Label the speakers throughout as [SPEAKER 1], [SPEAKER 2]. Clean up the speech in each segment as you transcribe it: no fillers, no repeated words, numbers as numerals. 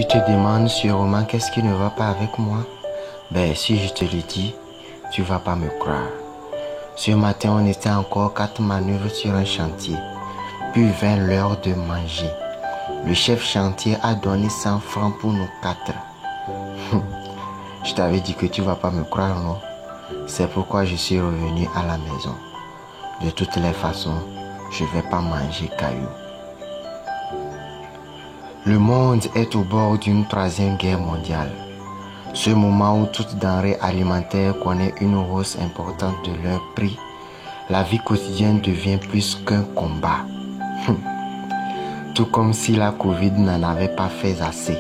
[SPEAKER 1] Tu te demandes sûrement qu'est-ce qui ne va pas avec moi? Ben, si je te le dis, tu vas pas me croire. Ce matin, on était encore 4 manœuvres sur un chantier. Puis vint l'heure de manger. Le chef chantier a donné 100 francs pour nous 4. Je t'avais dit que tu vas pas me croire, non? C'est pourquoi je suis revenu à la maison. De toutes les façons, je vais pas manger caillou. Le monde est au bord d'une 3e guerre mondiale. Ce moment où toute denrée alimentaire connaît une hausse importante de leur prix, la vie quotidienne devient plus qu'un combat. Tout comme si la Covid n'en avait pas fait assez.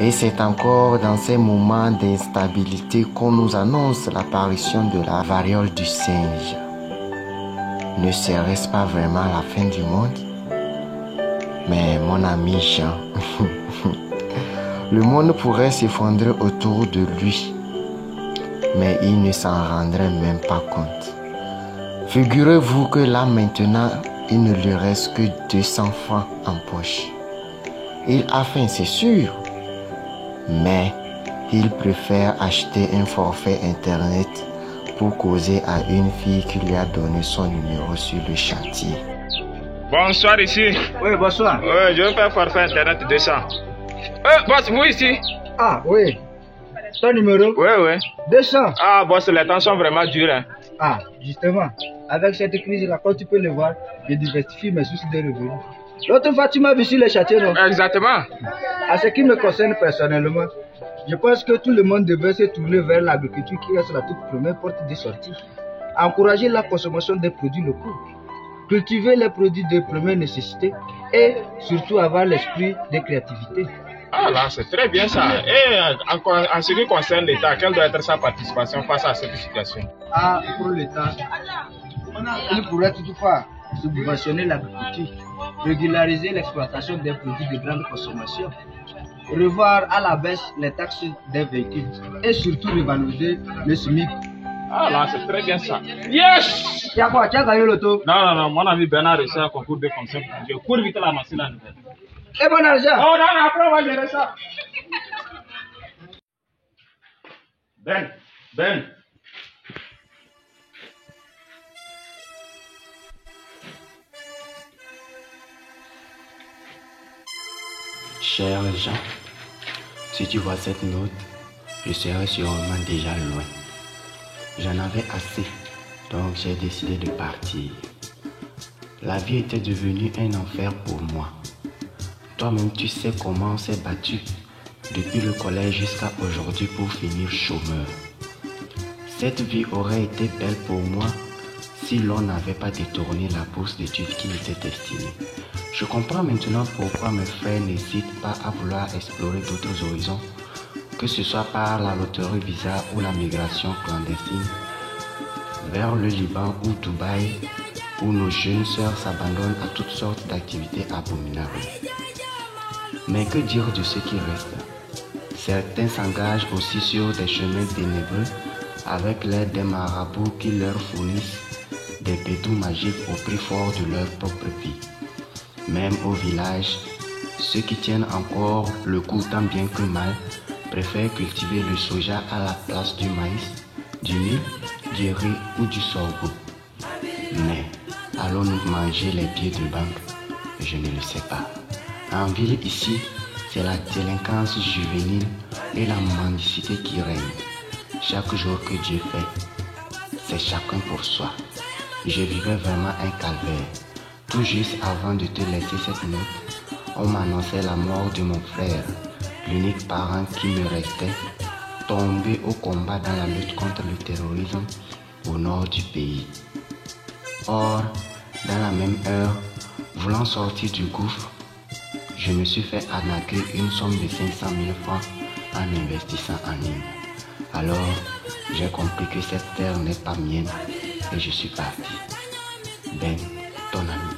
[SPEAKER 1] Et c'est encore dans ces moments d'instabilité qu'on nous annonce l'apparition de la variole du singe. Ne serait-ce pas vraiment la fin du monde? Mais mon ami Jean, le monde pourrait s'effondrer autour de lui, mais il ne s'en rendrait même pas compte. Figurez-vous que là maintenant, il ne lui reste que 200 francs en poche. Il a faim, c'est sûr, mais il préfère acheter un forfait internet pour causer à une fille qui lui a donné son numéro sur le chantier.
[SPEAKER 2] Bonsoir ici.
[SPEAKER 3] Oui, bonsoir.
[SPEAKER 2] Oui, je veux faire forfait internet 200. Boss, vous ici?
[SPEAKER 3] Ah, oui. Ton numéro?
[SPEAKER 2] Oui, oui.
[SPEAKER 3] 200.
[SPEAKER 2] Ah, boss, les temps sont vraiment durs. Hein.
[SPEAKER 3] Ah, justement. Avec cette crise-là, quand tu peux le voir, je diversifie mes sources de revenus. L'autre fois, tu m'as vu sur les chantiers, non?
[SPEAKER 2] Exactement.
[SPEAKER 3] À ce qui me concerne personnellement, je pense que tout le monde devrait se tourner vers l'agriculture qui reste la toute première porte de sortie. Encourager la consommation des produits locaux. Cultiver les produits de première nécessité et surtout avoir l'esprit de créativité.
[SPEAKER 2] Ah là, c'est très bien ça. Et en ce qui concerne l'État, quelle doit être sa participation face à cette situation?
[SPEAKER 3] Ah, pour l'État, il pourrait toutefois subventionner l'agriculture, régulariser l'exploitation des produits de grande consommation, revoir à la baisse les taxes des véhicules et surtout revaloriser le SMIC.
[SPEAKER 2] Ah là, c'est très bien ça. Yes!
[SPEAKER 3] Tu as quoi? Tu as gagné l'auto?
[SPEAKER 2] Non, mon ami Bernard a reçu un concours de fonction. Je cours vite la machine à nouvelle.
[SPEAKER 3] Et bon argent?
[SPEAKER 2] Oh non, après on va gérer ça. Ben.
[SPEAKER 1] Cher Jean, si tu vois cette note, je serai sûrement déjà loin. J'en avais assez, donc j'ai décidé de partir. La vie était devenue un enfer pour moi. Toi-même, tu sais comment on s'est battu depuis le collège jusqu'à aujourd'hui pour finir chômeur. Cette vie aurait été belle pour moi si l'on n'avait pas détourné la bourse d'études qui m'était destinée. Je comprends maintenant pourquoi mes frères n'hésitent pas à vouloir explorer d'autres horizons, que ce soit par la loterie visa ou la migration clandestine vers le Liban ou Dubaï, où nos jeunes sœurs s'abandonnent à toutes sortes d'activités abominables. Mais que dire de ceux qui restent? Certains s'engagent aussi sur des chemins ténébreux avec l'aide des marabouts qui leur fournissent des bédous magiques au prix fort de leur propre vie. Même au village, ceux qui tiennent encore le coup tant bien que mal préfèrent cultiver le soja à la place du maïs, du mil, du riz ou du sorgho. Mais allons-nous manger les billets de banque? Je ne le sais pas. En ville ici, c'est la délinquance juvénile et la mendicité qui règnent. Chaque jour que Dieu fait, c'est chacun pour soi. Je vivais vraiment un calvaire. Tout juste avant de te laisser cette note, on m'annonçait la mort de mon frère, l'unique parent qui me restait, tombé au combat dans la lutte contre le terrorisme au nord du pays. Or, dans la même heure, voulant sortir du gouffre, je me suis fait arnaquer une somme de 500 000 francs en investissant en ligne. Alors, j'ai compris que cette terre n'est pas mienne et je suis parti. Ben, ton ami.